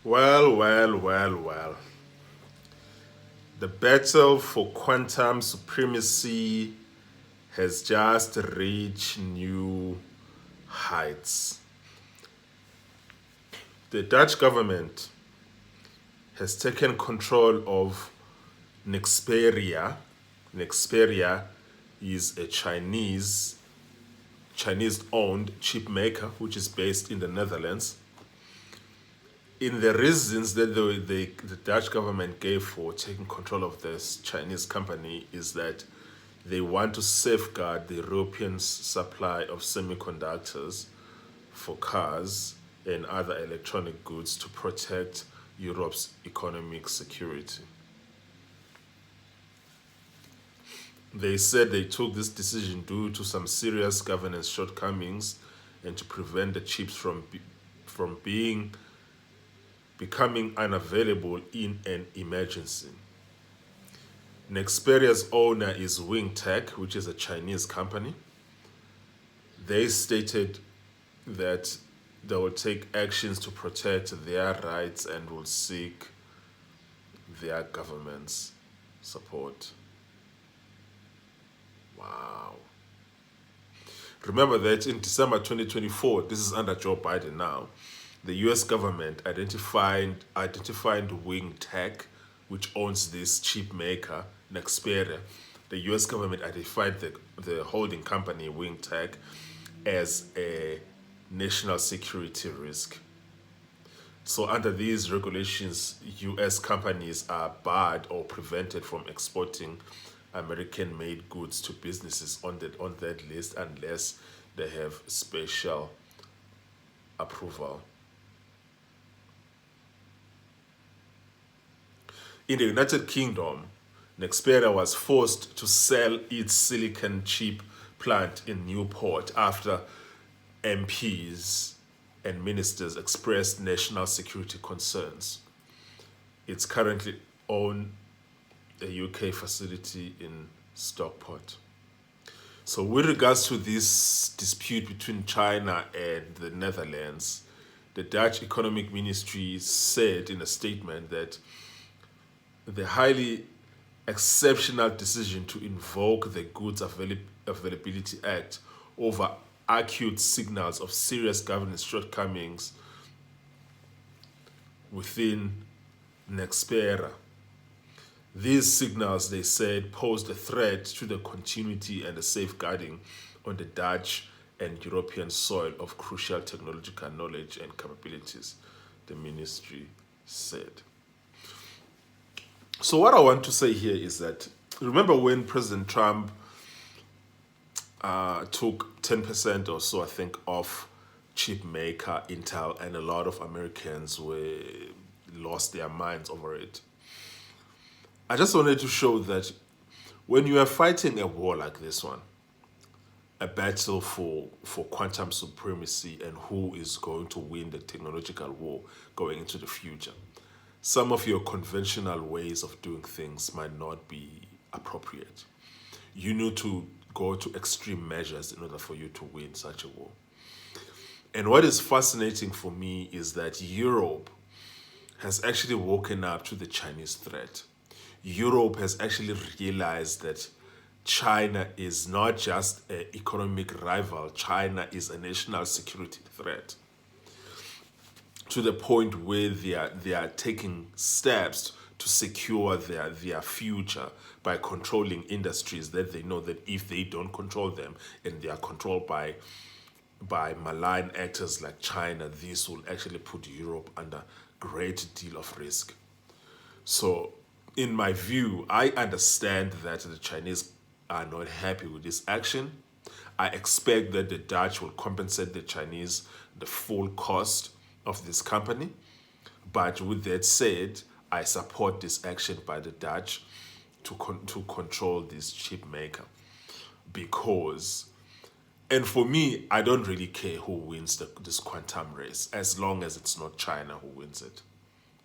Well. The battle for quantum supremacy has just reached new heights. The Dutch government has taken control of Nexperia. Nexperia is a Chinese-owned chip maker which is based in the Netherlands. In the reasons that the Dutch government gave for taking control of this Chinese company is that they want to safeguard the European supply of semiconductors for cars and other electronic goods to protect Europe's economic security. They said they took this decision due to some serious governance shortcomings and to prevent the chips from becoming unavailable in an emergency. Nexperia's owner is Wing Tech, which is a Chinese company. They stated that they will take actions to protect their rights and will seek their government's support. Wow. Remember that in December 2024, this is under Joe Biden now, the US government identified Wing Tech, which owns this chip maker, Nexperia. The US government identified the holding company, Wing Tech, as a national security risk. So under these regulations, US companies are barred or prevented from exporting American-made goods to businesses on that list unless they have special approval. In the United Kingdom, Nexperia was forced to sell its silicon chip plant in Newport after MPs and ministers expressed national security concerns. It's currently owned a UK facility in Stockport. So with regards to this dispute between China and the Netherlands, the Dutch Economic Ministry said in a statement that the highly exceptional decision to invoke the Goods Availability Act over acute signals of serious governance shortcomings within Nexperia. These signals, they said, posed a threat to the continuity and the safeguarding on the Dutch and European soil of crucial technological knowledge and capabilities, the ministry said. So what I want to say here is that, remember when President Trump took 10% or so, I think, off chip maker Intel, and a lot of Americans lost their minds over it. I just wanted to show that when you are fighting a war like this one, a battle for quantum supremacy and who is going to win the technological war going into the future, some of your conventional ways of doing things might not be appropriate. You need to go to extreme measures in order for you to win such a war. And what is fascinating for me is that Europe has actually woken up to the Chinese threat. Europe has actually realized that China is not just an economic rival, China is a national security threat. To the point where they are taking steps to secure their future by controlling industries that they know that if they don't control them and they are controlled by malign actors like China, this will actually put Europe under great deal of risk. So in my view, I understand that the Chinese are not happy with this action. I expect that the Dutch will compensate the Chinese the full cost of this company. But with that said, I support this action by the Dutch to control this chip maker. Because, and for me, I don't really care who wins this quantum race, as long as it's not China who wins it,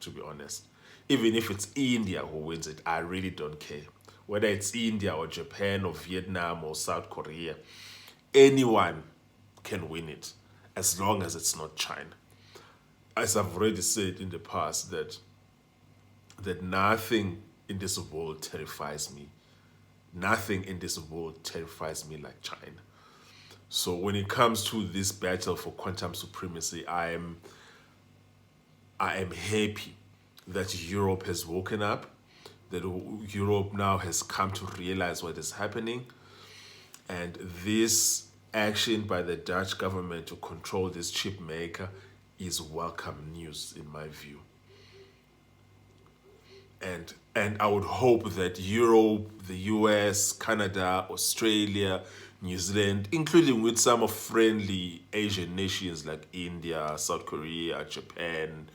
to be honest. Even if it's India who wins it, I really don't care. Whether it's India or Japan or Vietnam or South Korea, anyone can win it, as long as it's not China. as I've already said in the past, that nothing in this world terrifies me. Nothing in this world terrifies me like China. So when it comes to this battle for quantum supremacy, I am happy that Europe has woken up, that Europe now has come to realize what is happening, and this action by the Dutch government to control this chip maker is welcome news in my view. And I would hope that Europe, the US, Canada, Australia, New Zealand, including with some of friendly Asian nations like India, South Korea, Japan,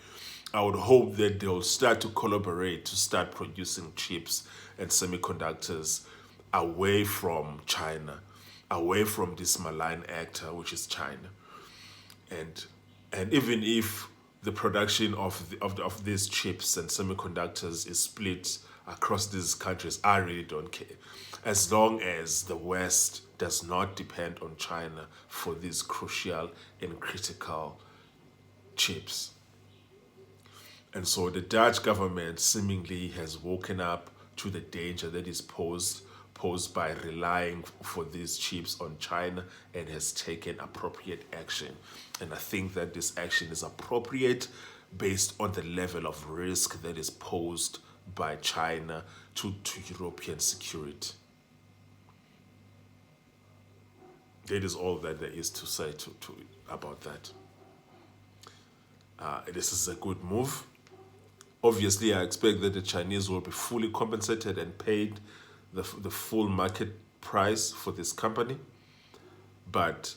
I would hope that they'll start to collaborate to start producing chips and semiconductors away from China, away from this malign actor, which is China. And even if the production of these chips and semiconductors is split across these countries, I really don't care. As long as the West does not depend on China for these crucial and critical chips. And so the Dutch government seemingly has woken up to the danger that is posed by relying for these chips on China and has taken appropriate action. And I think that this action is appropriate based on the level of risk that is posed by China to European security. That is all that there is to say about that. This is a good move. Obviously, I expect that the Chinese will be fully compensated and paid the full market price for this company, but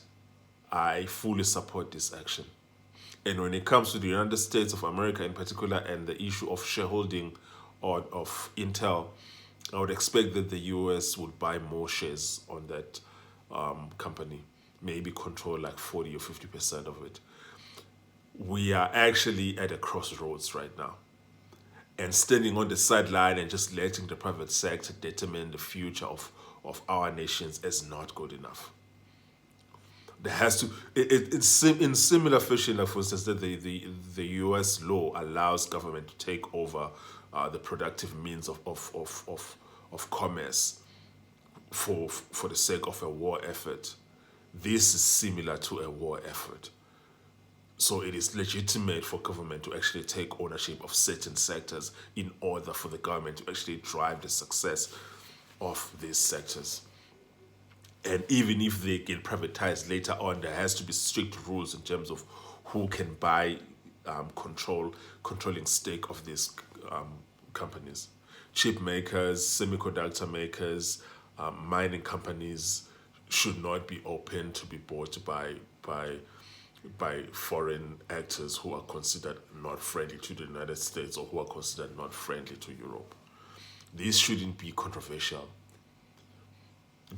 I fully support this action. And when it comes to the United States of America in particular and the issue of shareholding of Intel, I would expect that the US would buy more shares on that company, maybe control like 40 or 50% of it. We are actually at a crossroads right now. And standing on the sideline and just letting the private sector determine the future of our nations is not good enough. There has to, it's in similar fashion, like for instance, that the US law allows government to take over the productive means of commerce for the sake of a war effort. This is similar to a war effort. So it is legitimate for government to actually take ownership of certain sectors in order for the government to actually drive the success of these sectors. And even if they get privatized later on, there has to be strict rules in terms of who can buy controlling stake of these companies. Chip makers, semiconductor makers, mining companies should not be open to be bought by foreign actors who are considered not friendly to the United States or who are considered not friendly to Europe. This shouldn't be controversial.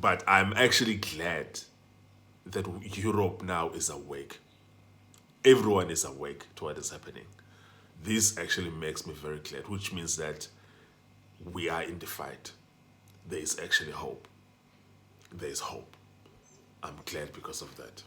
But I'm actually glad that Europe now is awake. Everyone is awake to what is happening. This actually makes me very glad, which means that we are in the fight. There is actually hope. There is hope. I'm glad because of that.